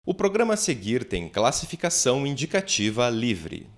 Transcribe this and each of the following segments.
O programa a seguir tem classificação indicativa livre.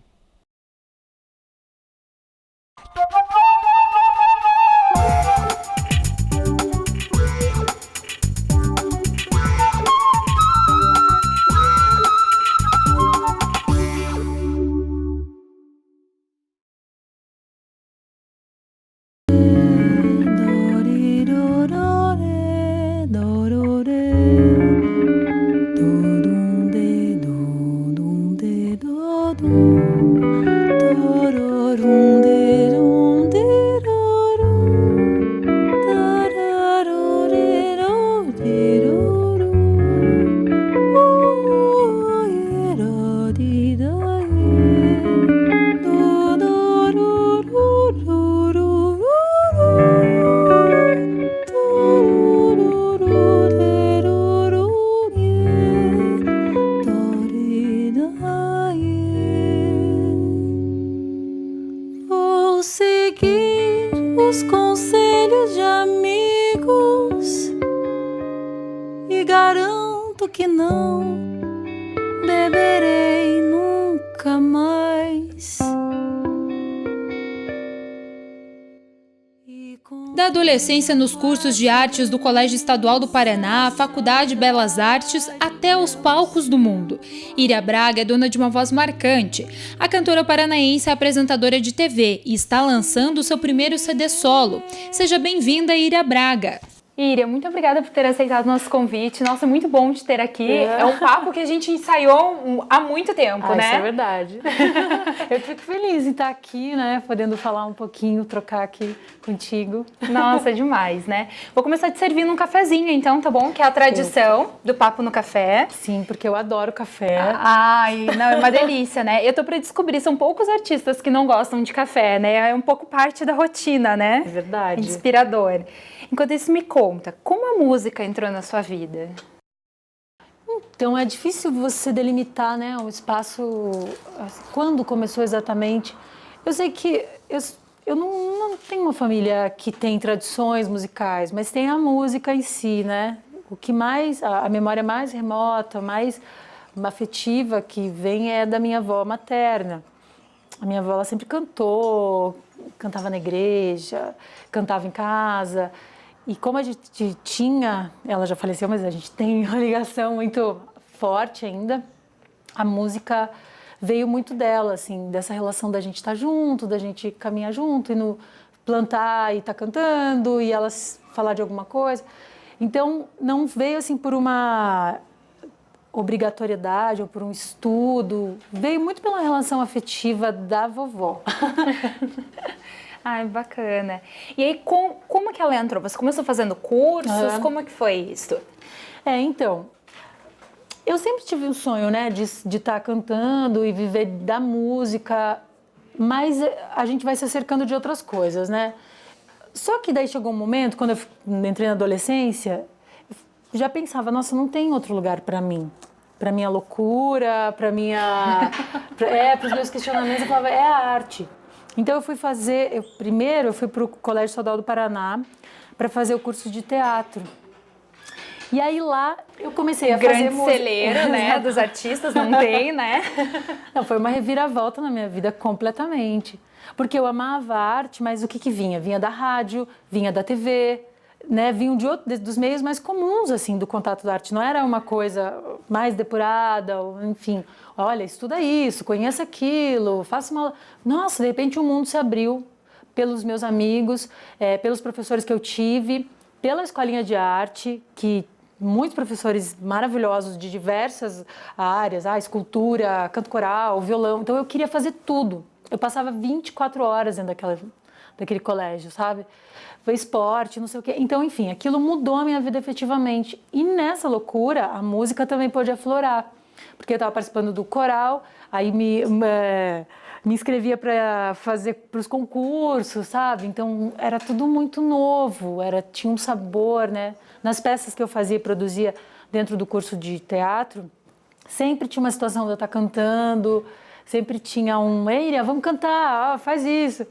Vou seguir os conselhos de amigos e garanto que não beberei nunca mais. Da adolescência nos cursos de artes do Colégio Estadual do Paraná, Faculdade de Belas Artes, até os palcos do mundo. Iria Braga é dona de uma voz marcante. A cantora paranaense é apresentadora de TV e está lançando o seu primeiro CD solo. Seja bem-vinda, Iria Braga. Iria, muito obrigada por ter aceitado o nosso convite. Nossa, muito bom te ter aqui. É um papo que a gente ensaiou há muito tempo, né? Isso é verdade. Eu fico feliz em estar aqui, né? Podendo falar um pouquinho, trocar aqui contigo. Nossa, demais, né? Vou começar te servindo um cafezinho, então, tá bom? Que é a tradição do Papo no Café. Sim, porque eu adoro café. Ai, não, é uma delícia, né? Eu tô pra descobrir, são poucos artistas que não gostam de café, né? É um pouco parte da rotina, né? É verdade. Inspirador. Enquanto isso, me conta, como a música entrou na sua vida? Então, é difícil você delimitar, né, um espaço, quando começou exatamente. Eu sei que eu não tenho uma família que tem tradições musicais, mas tem a música em si, né? O que mais, a memória mais remota, mais afetiva que vem é da minha avó materna. A minha avó, ela sempre cantou, cantava na igreja, cantava em casa. E como a gente tinha, ela já faleceu, mas a gente tem uma ligação muito forte ainda, a música veio muito dela, assim, dessa relação da gente estar junto, da gente caminhar junto, e no plantar e estar cantando, e elas falar de alguma coisa. Então, não veio assim por uma obrigatoriedade ou por um estudo, veio muito pela relação afetiva da vovó. Ai, bacana. E aí, como que ela entrou? Você começou fazendo cursos? Como é que foi isso? Então, eu sempre tive um sonho, né, de estar cantando e viver da música, mas a gente vai se acercando de outras coisas, né? Só que daí chegou um momento, quando eu entrei na adolescência, eu já pensava, nossa, não tem outro lugar para mim. Para minha loucura, para os meus questionamentos, eu falava, é a arte. Então eu fui fazer, primeiro eu fui para o Colégio Estadual do Paraná para fazer o curso de teatro. E aí lá eu comecei a fazer música. Grande celeiro, né, dos artistas, não tem, né? Não, foi uma reviravolta na minha vida completamente. Porque eu amava a arte, mas o que vinha? Vinha da rádio, vinha da TV, né? Vinha dos meios mais comuns, assim, do contato da arte. Não era uma coisa mais depurada, enfim. Olha, estuda isso, conheça aquilo, faça uma... Nossa, de repente o mundo se abriu pelos meus amigos, pelos professores que eu tive, pela escolinha de arte, que muitos professores maravilhosos de diversas áreas, escultura, canto coral, violão. Então eu queria fazer tudo. Eu passava 24 horas dentro daquele colégio, sabe? Foi esporte, não sei o quê. Então, enfim, aquilo mudou a minha vida efetivamente. E nessa loucura, a música também pôde aflorar. Porque eu estava participando do coral, aí me inscrevia para fazer para os concursos, sabe? Então, era tudo muito novo, tinha um sabor, né? Nas peças que eu fazia e produzia dentro do curso de teatro, sempre tinha uma situação de eu estar cantando, sempre tinha Eiria, vamos cantar, faz isso.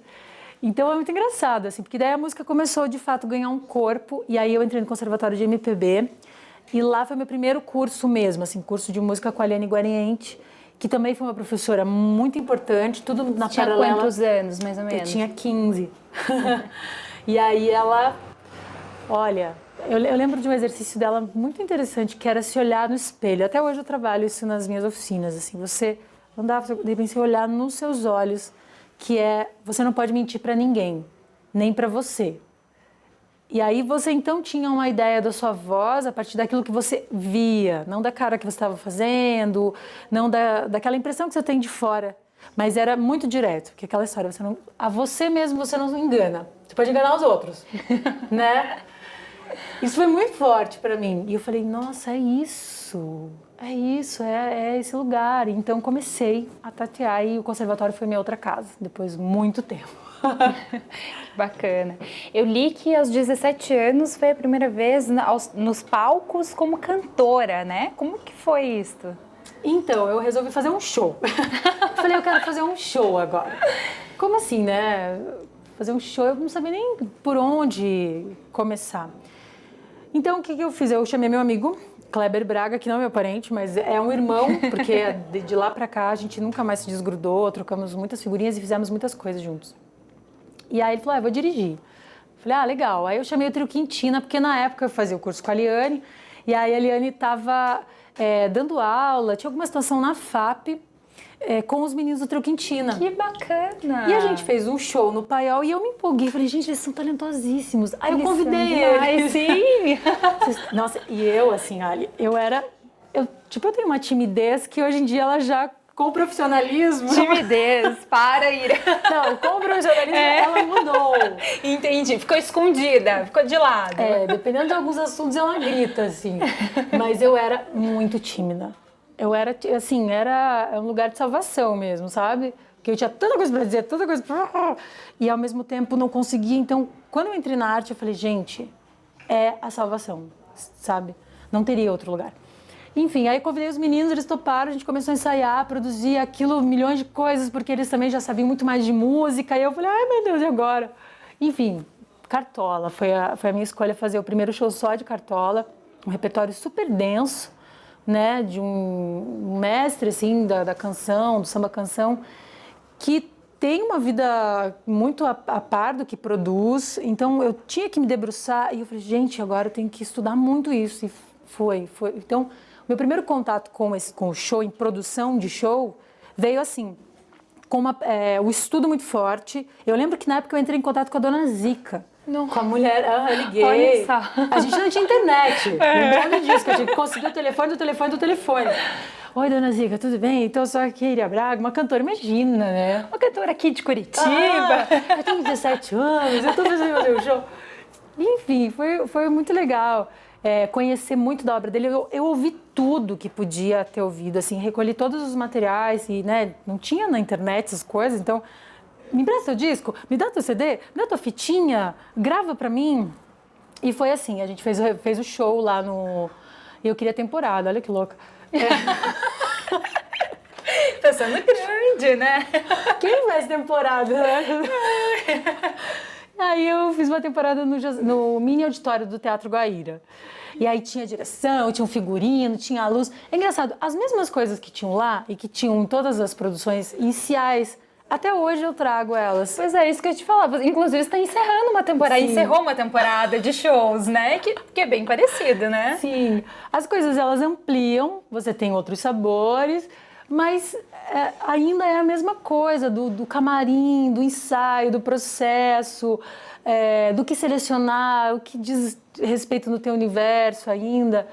Então é muito engraçado, assim, porque daí a música começou de fato a ganhar um corpo, e aí eu entrei no Conservatório de MPB, E lá foi meu primeiro curso mesmo, assim, curso de música com a Aliane Guariente, que também foi uma professora muito importante, tudo na Tinha paralela. quantos anos, mais ou menos? Eu tinha 15. E aí ela, olha, eu lembro de um exercício dela muito interessante, que era se olhar no espelho. Até hoje eu trabalho isso nas minhas oficinas, assim, você andar, de repente você olhar nos seus olhos, que é, você não pode mentir para ninguém, nem para você. E aí você então tinha uma ideia da sua voz a partir daquilo que você via, não da cara que você estava fazendo, não daquela impressão que você tem de fora. Mas era muito direto, porque aquela história, a você mesmo você não engana. Você pode enganar os outros, né? Isso foi muito forte para mim. E eu falei, nossa, é esse lugar. Então comecei a tatear e o conservatório foi minha outra casa, depois de muito tempo. Bacana. Eu li que aos 17 anos foi a primeira vez nos palcos como cantora, né? Como que foi isso? Então, eu resolvi fazer um show. Falei, eu quero fazer um show agora. Como assim, né? Fazer um show, eu não sabia nem por onde começar. Então, o que eu fiz? Eu chamei meu amigo, Kleber Braga, que não é meu parente, mas é um irmão, porque de lá pra cá a gente nunca mais se desgrudou, trocamos muitas figurinhas e fizemos muitas coisas juntos. E aí ele falou, eu vou dirigir. Falei, legal. Aí eu chamei o Trio Quintina, porque na época eu fazia o curso com a Liane, e aí a Liane estava dando aula, tinha alguma situação na FAP com os meninos do Trio Quintina. Que bacana! E a gente fez um show no Paiol e eu me empolguei. Falei, gente, eles são talentosíssimos. Aí eu convidei eles. Sim! Nossa, e eu, assim, Ali, eu tenho uma timidez que hoje em dia ela já... Com o profissionalismo... Timidez, para, Ira. Não, com o profissionalismo ela mudou. Entendi, ficou escondida, ficou de lado. Dependendo de alguns assuntos ela grita, assim. Mas eu era muito tímida. Eu era, assim, era um lugar de salvação mesmo, sabe? Porque eu tinha tanta coisa pra dizer, tanta coisa pra... E ao mesmo tempo não conseguia. Então, quando eu entrei na arte, eu falei, gente, é a salvação, sabe? Não teria outro lugar. Enfim, aí convidei os meninos, eles toparam, a gente começou a ensaiar, produzir aquilo, milhões de coisas, porque eles também já sabiam muito mais de música, e eu falei, ai meu Deus, e agora? Enfim, Cartola, foi a minha escolha fazer o primeiro show só de Cartola, um repertório super denso, né, de um mestre, assim, da canção, do samba-canção, que tem uma vida muito a par do que produz, então eu tinha que me debruçar, e eu falei, gente, agora eu tenho que estudar muito isso, e foi. Então, meu primeiro contato com o show, em produção de show, veio assim, com o estudo muito forte. Eu lembro que na época eu entrei em contato com a dona Zica, com a mulher, eu liguei. Olha só. A gente não tinha internet, lembrando disso, que eu tinha que conseguir o telefone. Oi, dona Zica, tudo bem? Então, eu sou aqui, Iria Braga, uma cantora, imagina, né? Uma cantora aqui de Curitiba. Eu tenho 17 anos, eu tô fazendo meu show. Enfim, foi muito legal. Conhecer muito da obra dele, eu ouvi tudo que podia ter ouvido, assim, recolhi todos os materiais e, né, não tinha na internet essas coisas, então, me empresta seu disco, me dá teu CD, me dá tua fitinha, grava pra mim. E foi assim, a gente fez o show lá no... Eu queria temporada, olha que louca. Pensando grande, né? Quem faz temporada, né? Aí eu fiz uma temporada no mini auditório do Teatro Guaíra. E aí tinha direção, tinha um figurino, tinha a luz. É engraçado, as mesmas coisas que tinham lá e que tinham em todas as produções iniciais, até hoje eu trago elas. Pois é, isso que eu te falava. Inclusive, você está encerrando uma temporada, encerrou uma temporada de shows, né? Que é bem parecido, né? Sim. As coisas, elas ampliam, você tem outros sabores, mas ainda é a mesma coisa do camarim, do ensaio, do processo, do que selecionar, o que diz respeito no teu universo ainda.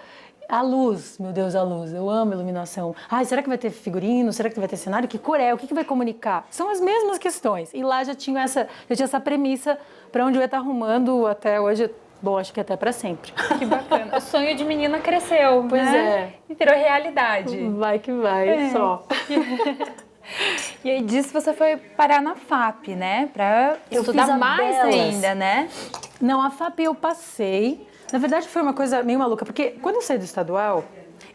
A luz, meu Deus, a luz. Eu amo iluminação. Será que vai ter figurino? Será que vai ter cenário? Que cor é? O que vai comunicar? São as mesmas questões. E lá já tinha essa premissa para onde eu ia estar arrumando até hoje. Bom, acho que até para sempre. Que bacana. O sonho de menina cresceu, pois né? E virou realidade. Vai que vai, só. E aí disso você foi parar na FAP, né? Para estudar mais ainda, né? Não, a FAP eu passei. Na verdade foi uma coisa meio maluca, porque quando eu saí do estadual,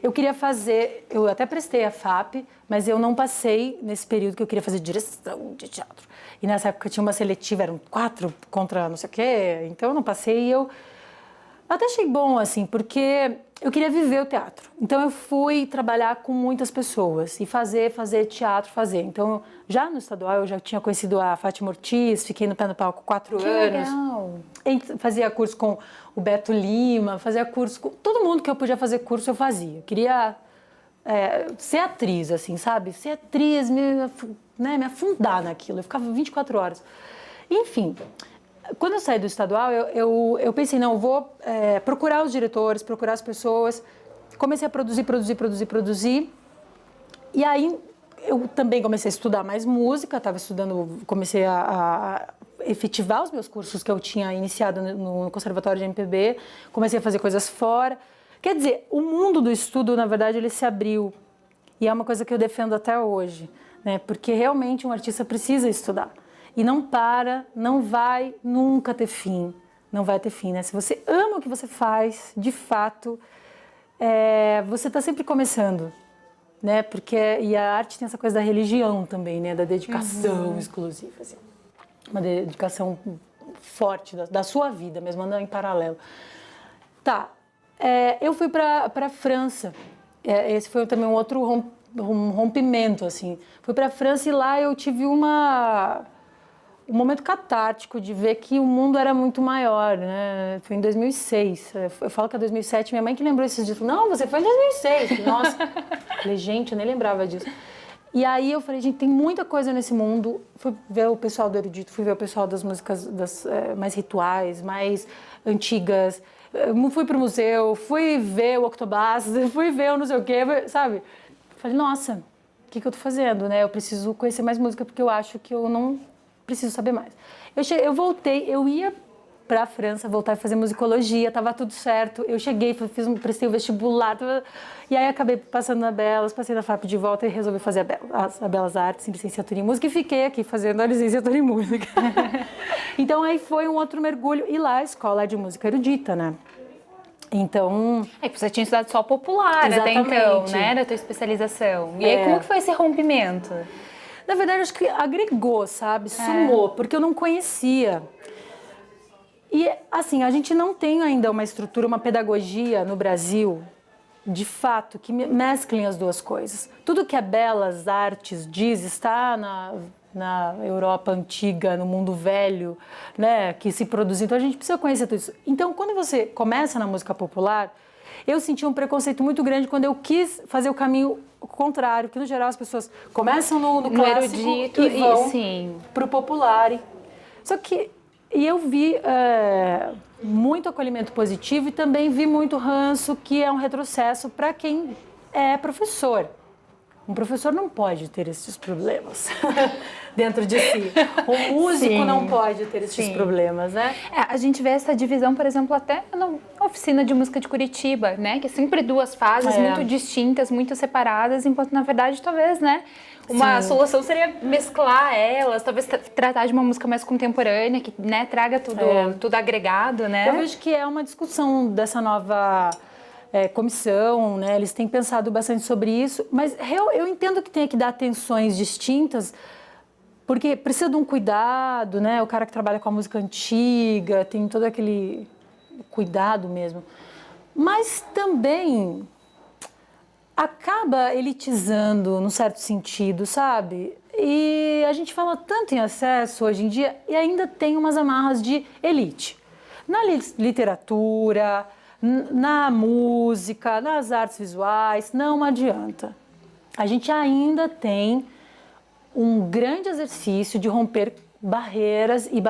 eu queria fazer, eu até prestei a FAP, mas eu não passei nesse período que eu queria fazer direção de teatro. E nessa época tinha uma seletiva, eram 4 contra não sei o quê, então eu não passei e eu... até achei bom, assim, porque eu queria viver o teatro. Então eu fui trabalhar com muitas pessoas e fazer teatro, fazer. Então, já no estadual, eu já tinha conhecido a Fátima Ortiz, fiquei no pé no palco 4 Que anos. legal! Fazia curso com o Beto Lima, fazia curso com... Todo mundo que eu podia fazer curso, eu fazia. Eu queria ser atriz, assim, sabe? Ser atriz, me afundar naquilo. Eu ficava 24 horas. Enfim... Quando eu saí do estadual, eu pensei, não, eu vou procurar os diretores, procurar as pessoas. Comecei a produzir. E aí, eu também comecei a estudar mais música, estava estudando, comecei a efetivar os meus cursos que eu tinha iniciado no Conservatório de MPB. Comecei a fazer coisas fora. Quer dizer, o mundo do estudo, na verdade, ele se abriu. E é uma coisa que eu defendo até hoje, né? Porque realmente um artista precisa estudar. E não para, não vai nunca ter fim. Não vai ter fim, né? Se você ama o que você faz, de fato, você está sempre começando, né? E a arte tem essa coisa da religião também, né? Da dedicação exclusiva, assim. Uma dedicação forte da sua vida, mesmo andando em paralelo. Tá, eu fui para a França. Esse foi também um outro rompimento, assim. Fui para a França e lá eu tive um momento catártico de ver que o mundo era muito maior, né? Foi em 2006. Eu falo que é 2007, minha mãe que lembrou esses dias. Não, você foi em 2006. Nossa. Falei, gente, eu nem lembrava disso. E aí eu falei, gente, tem muita coisa nesse mundo. Fui ver o pessoal do Erudito, fui ver o pessoal das músicas mais rituais, mais antigas. Fui pro museu, fui ver o Octobás, fui ver o não sei o quê, sabe? Falei, nossa, o que eu tô fazendo, né? Eu preciso conhecer mais música porque eu acho que eu não preciso saber mais. Eu voltei, eu ia para a França, voltar a fazer musicologia, estava tudo certo. Eu cheguei, prestei o vestibular, e aí acabei passando na Belas, passei na FAP de volta e resolvi fazer a Belas Artes em licenciatura em música e fiquei aqui fazendo a licenciatura em música. Então aí foi um outro mergulho, e lá a escola de música erudita, né? Então... você tinha estudado só popular até então, né? Da tua especialização. E aí como que foi esse rompimento? Na verdade, acho que agregou, sabe? Sumou, porque eu não conhecia. E, assim, a gente não tem ainda uma estrutura, uma pedagogia no Brasil, de fato, que mesclem as duas coisas. Tudo que a Belas Artes diz está na Europa antiga, no mundo velho, né? Que se produziu. Então, a gente precisa conhecer tudo isso. Então, quando você começa na música popular, eu senti um preconceito muito grande quando eu quis fazer o caminho contrário, que no geral as pessoas começam no clássico erudito, e vão pro popular. Só que eu vi muito acolhimento positivo e também vi muito ranço, que é um retrocesso para quem é professor. Um professor não pode ter esses problemas dentro de si. Um músico não pode ter esses problemas, né? A gente vê essa divisão, por exemplo, até na oficina de música de Curitiba, né? Que é sempre duas fases muito distintas, muito separadas, enquanto, na verdade, talvez, né? Uma solução seria mesclar elas, talvez tratar de uma música mais contemporânea, que, né, traga tudo agregado, né? Eu vejo que é uma discussão dessa nova... comissão, né? Eles têm pensado bastante sobre isso, mas eu entendo que tem que dar atenções distintas, porque precisa de um cuidado, né? O cara que trabalha com a música antiga tem todo aquele cuidado mesmo, mas também acaba elitizando num certo sentido, sabe? E a gente fala tanto em acesso hoje em dia e ainda tem umas amarras de elite. Na literatura, na música, nas artes visuais, não adianta. A gente ainda tem um grande exercício de romper barreiras e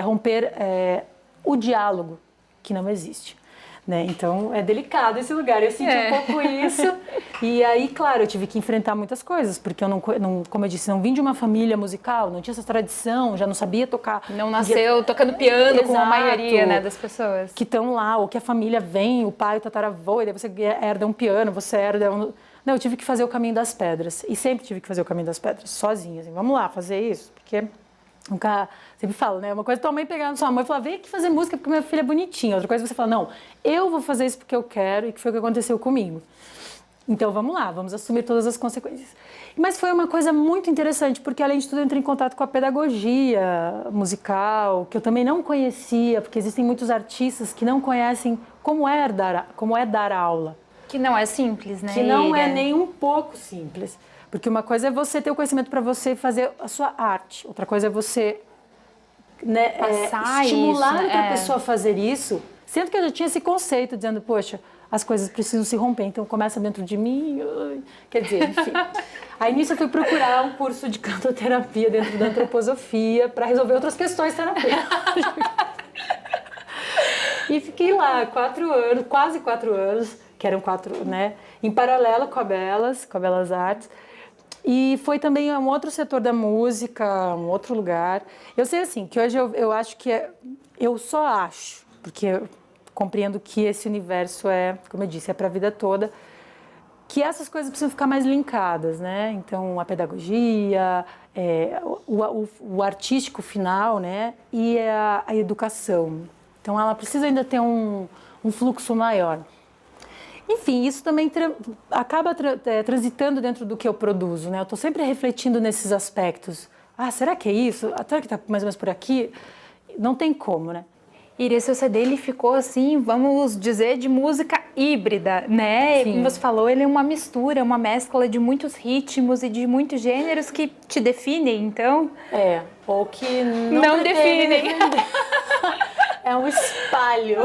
romper o diálogo, que não existe. Né? Então, é delicado esse lugar. Eu senti um pouco isso. E aí, claro, eu tive que enfrentar muitas coisas, porque eu não, como eu disse, não vim de uma família musical, não tinha essa tradição, já não sabia tocar. Não nasceu tocando piano. Exato, como a maioria, né, das pessoas. Que estão lá, ou que a família vem, o pai, o tataravô, e daí você herda um piano, você herda um... Não, eu tive que fazer o caminho das pedras. E sempre tive que fazer o caminho das pedras, sozinha. Assim, vamos lá, fazer isso, porque... Nunca, sempre falo, né? Uma coisa é tua mãe pegar na sua mãe e falar, vem aqui fazer música porque minha filha é bonitinha. Outra coisa é você falar, não, eu vou fazer isso porque eu quero, e que foi o que aconteceu comigo. Então vamos lá, vamos assumir todas as consequências. Mas foi uma coisa muito interessante, porque além de tudo eu entrei em contato com a pedagogia musical, que eu também não conhecia, porque existem muitos artistas que não conhecem como é dar aula. Que não é simples, né? Que não é nem um pouco simples. Porque uma coisa é você ter o conhecimento para você fazer a sua arte, outra coisa é você, né, estimular outra pessoa a fazer isso, sendo que eu já tinha esse conceito, dizendo, poxa, as coisas precisam se romper, então começa dentro de mim, quer dizer, enfim. Aí nisso eu fui procurar um curso de cantoterapia dentro da antroposofia para resolver outras questões terapêuticas. E fiquei lá 4 anos, quase 4 anos, que eram 4, né, em paralelo com a Belas Artes. E foi também um outro setor da música, um outro lugar. Eu sei assim, que hoje eu acho que eu só acho, porque eu compreendo que esse universo como eu disse, é para a vida toda, que essas coisas precisam ficar mais linkadas, né? Então, a pedagogia, o artístico final, né? E a educação. Então, ela precisa ainda ter um fluxo maior. Enfim, isso também acaba transitando dentro do que eu produzo, né? Eu estou sempre refletindo nesses aspectos. Ah, será que é isso? Será que está mais ou menos por aqui? Não tem como, né? E esse CD, ele ficou assim, vamos dizer, de música híbrida, né? Sim. Como você falou, ele é uma mistura, uma mescla de muitos ritmos e de muitos gêneros que te definem, então... Ou que não definem. É um espalho.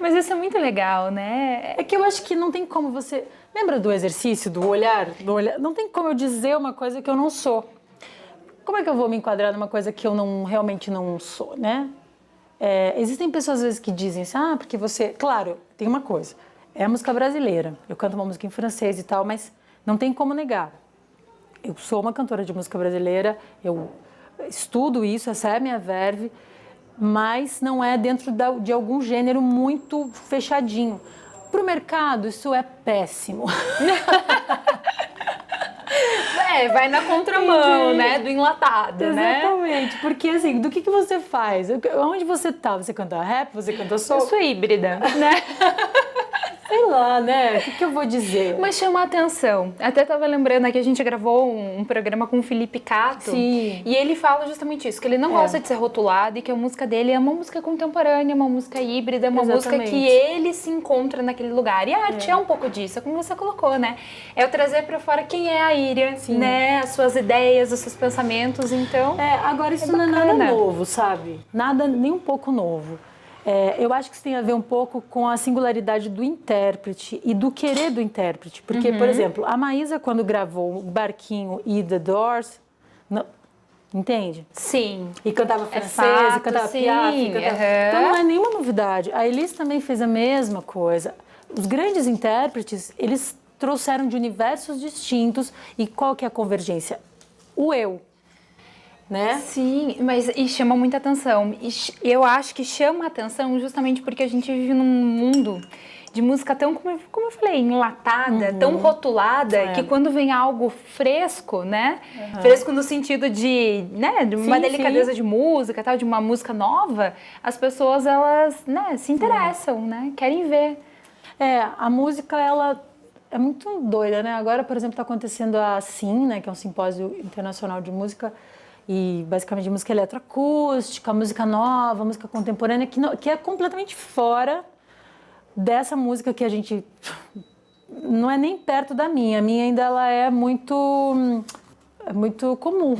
Mas isso é muito legal, né? É que eu acho que não tem como você... Lembra do exercício, do olhar? Não tem como eu dizer uma coisa que eu não sou. Como é que eu vou me enquadrar numa coisa que eu realmente não sou, né? Existem pessoas, às vezes, que dizem assim, porque você... Claro, tem uma coisa, é a música brasileira. Eu canto uma música em francês e tal, mas não tem como negar. Eu sou uma cantora de música brasileira, eu estudo isso, essa é a minha verve, mas não é dentro de algum gênero muito fechadinho. Para o mercado, isso é péssimo. Vai na contramão, né? Do enlatado, né? Exatamente. Porque, assim, do que você faz? Onde você tá? Você canta rap? Você canta soul? Eu sou híbrida, né? Sei lá, né? O que eu vou dizer? Mas chama a atenção. Até tava lembrando que a gente gravou um programa com o Felipe Cato. Sim. E ele fala justamente isso, que ele não gosta de ser rotulado e que a música dele é uma música contemporânea, uma música híbrida, uma música que ele se encontra naquele lugar. E a arte é um pouco disso, é como você colocou, né? É o trazer pra fora quem é a Iria, né? As suas ideias, os seus pensamentos, então... Agora isso não é nada novo, sabe? Nada, nem um pouco novo. Eu acho que isso tem a ver um pouco com a singularidade do intérprete e do querer do intérprete. Porque, por exemplo, a Maísa, quando gravou o Barquinho e The Doors, entende? Sim. E cantava francês, e cantava Piaf. Então não é nenhuma novidade. A Elis também fez a mesma coisa. Os grandes intérpretes, eles trouxeram de universos distintos. E qual que é a convergência? O eu. Né? Sim, mas chama muita atenção. Eu acho que chama atenção justamente porque a gente vive num mundo de música tão, como eu falei, enlatada, tão rotulada, que quando vem algo fresco, né? Fresco no sentido de, né, de uma delicadeza de música, tal, de uma música nova, as pessoas, elas, né, se interessam, né? Querem ver. A música, ela é muito doida, né? Agora, por exemplo, está acontecendo a SIM, né, que é um simpósio internacional de música, e basicamente música eletroacústica, música nova, música contemporânea, que é completamente fora dessa música que a gente não é nem perto da minha. A minha ainda ela é muito comum,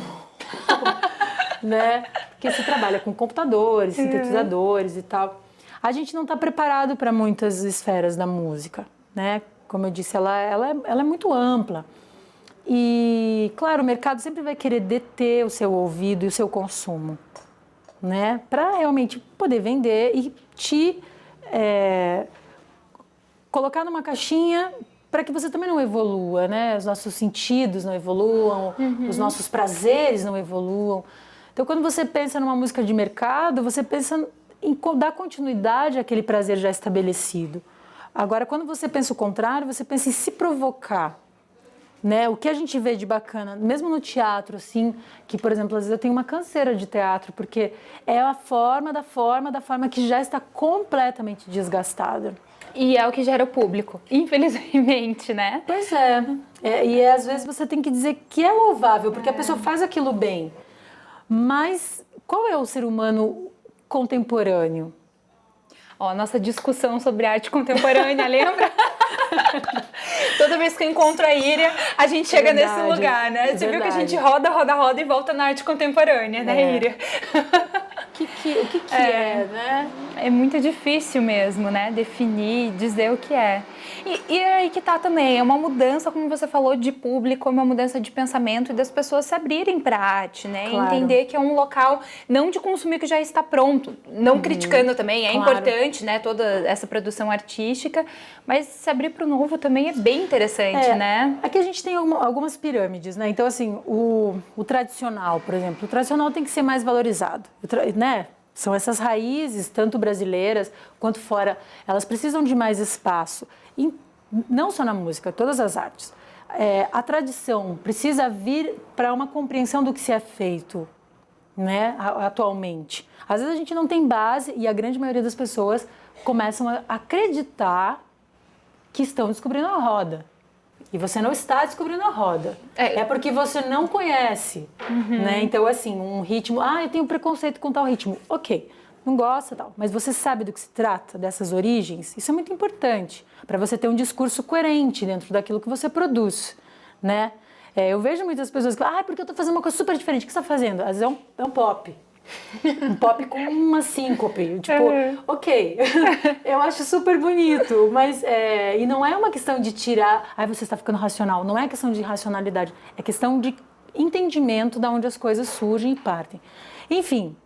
né? Porque se trabalha com computadores, sintetizadores e tal. A gente não está preparado para muitas esferas da música, né? Como eu disse, ela é muito ampla. E, claro, o mercado sempre vai querer deter o seu ouvido e o seu consumo, né? Para realmente poder vender e te colocar numa caixinha para que você também não evolua, né? Os nossos sentidos não evoluam, os nossos prazeres não evoluam. Então, quando você pensa numa música de mercado, você pensa em dar continuidade àquele prazer já estabelecido. Agora, quando você pensa o contrário, você pensa em se provocar. né? O que a gente vê de bacana, mesmo no teatro, assim, que, por exemplo, às vezes eu tenho uma canseira de teatro, porque é a forma que já está completamente desgastada. E é o que gera o público, infelizmente, né? Pois é. E às vezes você tem que dizer que é louvável, porque a pessoa faz aquilo bem. Mas qual é o ser humano contemporâneo? Ó, nossa discussão sobre arte contemporânea, lembra? Toda vez que eu encontro a Íria, a gente chega nesse lugar, né? Você viu que a gente roda e volta na arte contemporânea, né, Íria? O que é, né? É muito difícil mesmo, né? Definir, dizer o que é. E aí que tá também, é uma mudança, como você falou, de público, uma mudança de pensamento e das pessoas se abrirem para a arte, né? Claro. Entender que é um local não de consumir que já está pronto, não criticando também, é importante, né? Toda essa produção artística, mas se abrir para o novo também é bem interessante, né? Aqui a gente tem algumas pirâmides, né? Então, assim, o tradicional, por exemplo, o tradicional tem que ser mais valorizado, né? São essas raízes, tanto brasileiras quanto fora, elas precisam de mais espaço. E não só na música, todas as artes. A tradição precisa vir para uma compreensão do que se é feito, né, atualmente. Às vezes a gente não tem base e a grande maioria das pessoas começam a acreditar que estão descobrindo a roda. E você não está descobrindo a roda. É porque você não conhece, né? Então, assim, um ritmo... eu tenho preconceito com tal ritmo. Ok, não gosta, tal. Mas você sabe do que se trata, dessas origens? Isso é muito importante para você ter um discurso coerente dentro daquilo que você produz, né? Eu vejo muitas pessoas que falam, porque eu estou fazendo uma coisa super diferente. O que você está fazendo? Às vezes é um pop. Um pop com uma síncope, tipo, ok, eu acho super bonito, mas e não é uma questão de tirar, você está ficando racional, não é questão de racionalidade, é questão de entendimento de onde as coisas surgem e partem. Enfim,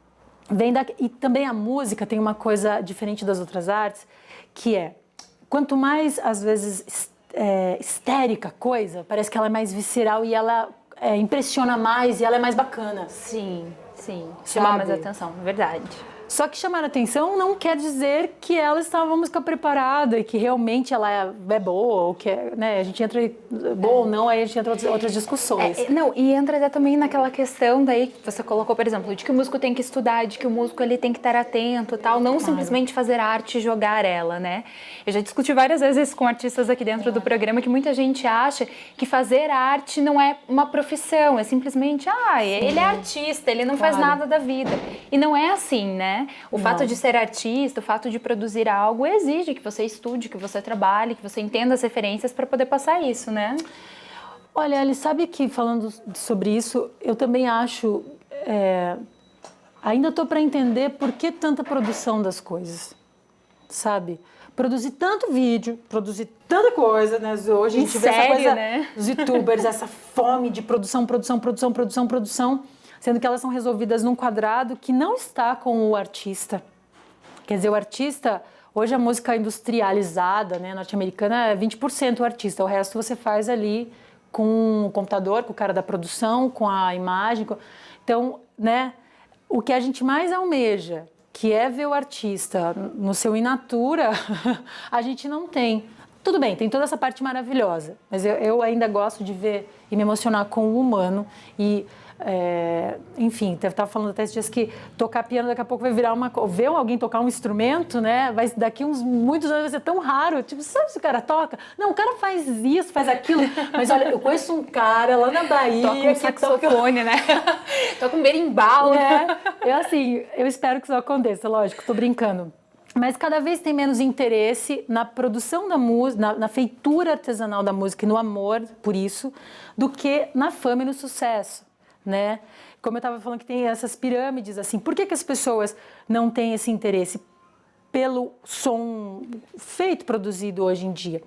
e também a música tem uma coisa diferente das outras artes, que quanto mais, às vezes, histérica a coisa, parece que ela é mais visceral e ela impressiona mais e ela é mais bacana. Sim, chama mais atenção, verdade. Só que chamar a atenção não quer dizer que ela está uma música preparada e que realmente ela é boa, ou que né, a gente entra boa ou não, aí a gente entra em outras discussões. E entra também naquela questão daí que você colocou, por exemplo, de que o músico tem que estudar, de que o músico ele tem que estar atento e tal, não simplesmente fazer arte e jogar ela, né? Eu já discuti várias vezes com artistas aqui dentro do programa que muita gente acha que fazer arte não é uma profissão, é simplesmente, ele é artista, ele não faz nada da vida. E não é assim, né? O fato de ser artista, o fato de produzir algo exige que você estude, que você trabalhe, que você entenda as referências para poder passar isso, né? Olha, Alice, sabe que falando sobre isso, eu também acho... ainda estou para entender por que tanta produção das coisas, sabe? Produzir tanto vídeo, produzir tanta coisa, né? Hoje a gente vê essa coisa, né? Dos youtubers, essa fome de produção, sendo que elas são resolvidas num quadrado que não está com o artista. Quer dizer, o artista, hoje a música industrializada, né, norte-americana, é 20% o artista, o resto você faz ali com o computador, com o cara da produção, com a imagem. Então, né, o que a gente mais almeja, que é ver o artista no seu in natura, a gente não tem. Tudo bem, tem toda essa parte maravilhosa, mas eu ainda gosto de ver e me emocionar com o humano e... enfim, eu estava falando até esses dias que tocar piano daqui a pouco vai virar ver alguém tocar um instrumento, né? Daqui muitos anos vai ser tão raro. Tipo, sabe se o cara toca? Não, o cara faz isso, faz aquilo. Mas olha, eu conheço um cara lá na Bahia toca um saxofone, né? Toca um berimbau, né? Eu espero que isso aconteça, lógico, tô brincando. Mas cada vez tem menos interesse na produção da música, na feitura artesanal da música e no amor por isso, do que na fama e no sucesso. Né? Como eu estava falando que tem essas pirâmides, assim, por que as pessoas não têm esse interesse pelo som feito, produzido hoje em dia?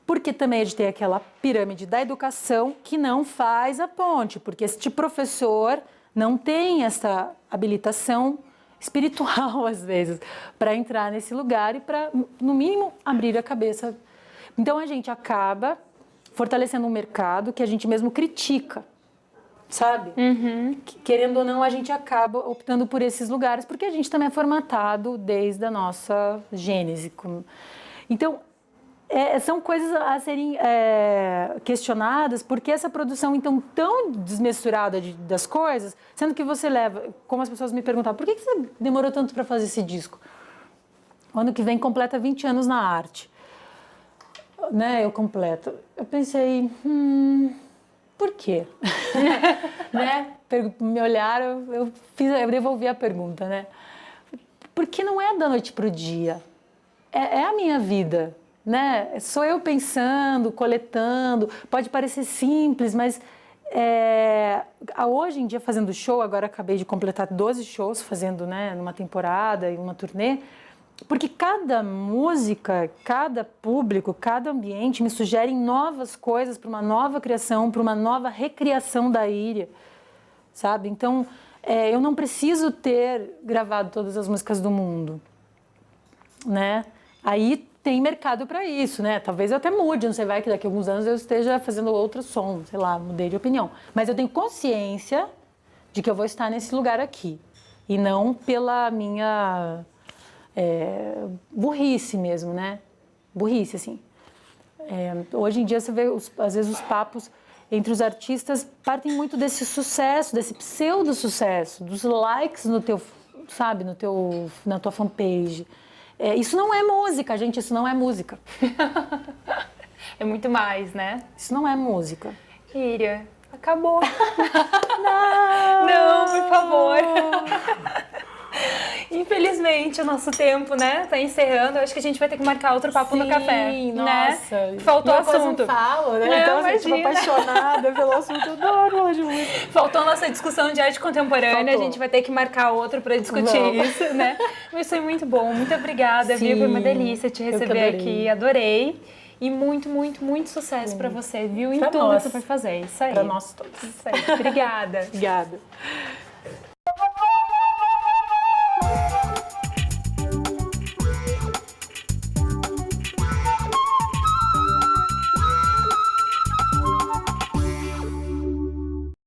Porque também a gente tem aquela pirâmide da educação que não faz a ponte, porque este professor não tem essa habilitação espiritual, às vezes, para entrar nesse lugar e para, no mínimo, abrir a cabeça. Então a gente acaba fortalecendo um mercado que a gente mesmo critica. Sabe? Querendo ou não, a gente acaba optando por esses lugares, porque a gente também é formatado desde a nossa gênese. Então, são coisas a serem questionadas, porque essa produção, então, tão desmesurada das coisas, sendo que você leva, como as pessoas me perguntavam, por que você demorou tanto para fazer esse disco? O ano que vem completa 20 anos na arte. Né, eu completo. Eu pensei, por quê? Né? Me olharam, eu devolvi a pergunta, né? Porque não é da noite para o dia. É a minha vida, né? Sou eu pensando, coletando. Pode parecer simples, mas hoje em dia fazendo show, agora acabei de completar 12 shows fazendo, né, numa temporada e uma turnê. Porque cada música, cada público, cada ambiente me sugerem novas coisas para uma nova criação, para uma nova recriação da Iria, sabe? Então, eu não preciso ter gravado todas as músicas do mundo, né? Aí tem mercado para isso, né? Talvez eu até mude, não sei, vai que daqui a alguns anos eu esteja fazendo outro som, sei lá, mudei de opinião. Mas eu tenho consciência de que eu vou estar nesse lugar aqui e não pela minha... burrice mesmo, né? Burrice, assim. Hoje em dia você vê, às vezes, os papos entre os artistas partem muito desse sucesso, desse pseudo-sucesso, dos likes no teu, sabe, na tua fanpage. Isso não é música, gente, isso não é música. É muito mais, né? Isso não é música. Iria, acabou. Não, por favor. Infelizmente, o nosso tempo, né, tá encerrando. Eu acho que a gente vai ter que marcar outro papo no café. Nossa. Né? Faltou assunto. Eu falo, né? Não, então, assim, imagina. tipo, apaixonada pelo assunto. Eu adoro de música. Faltou a nossa discussão de arte contemporânea. Faltou. A gente vai ter que marcar outro para discutir isso, né? Mas foi muito bom. Muito obrigada, Sim, viu? Foi uma delícia te receber aqui. Adorei. E muito, muito, muito sucesso para você, viu? Em tudo que você vai fazer. Isso aí. Para nós todos. Isso aí. Obrigada. Obrigada.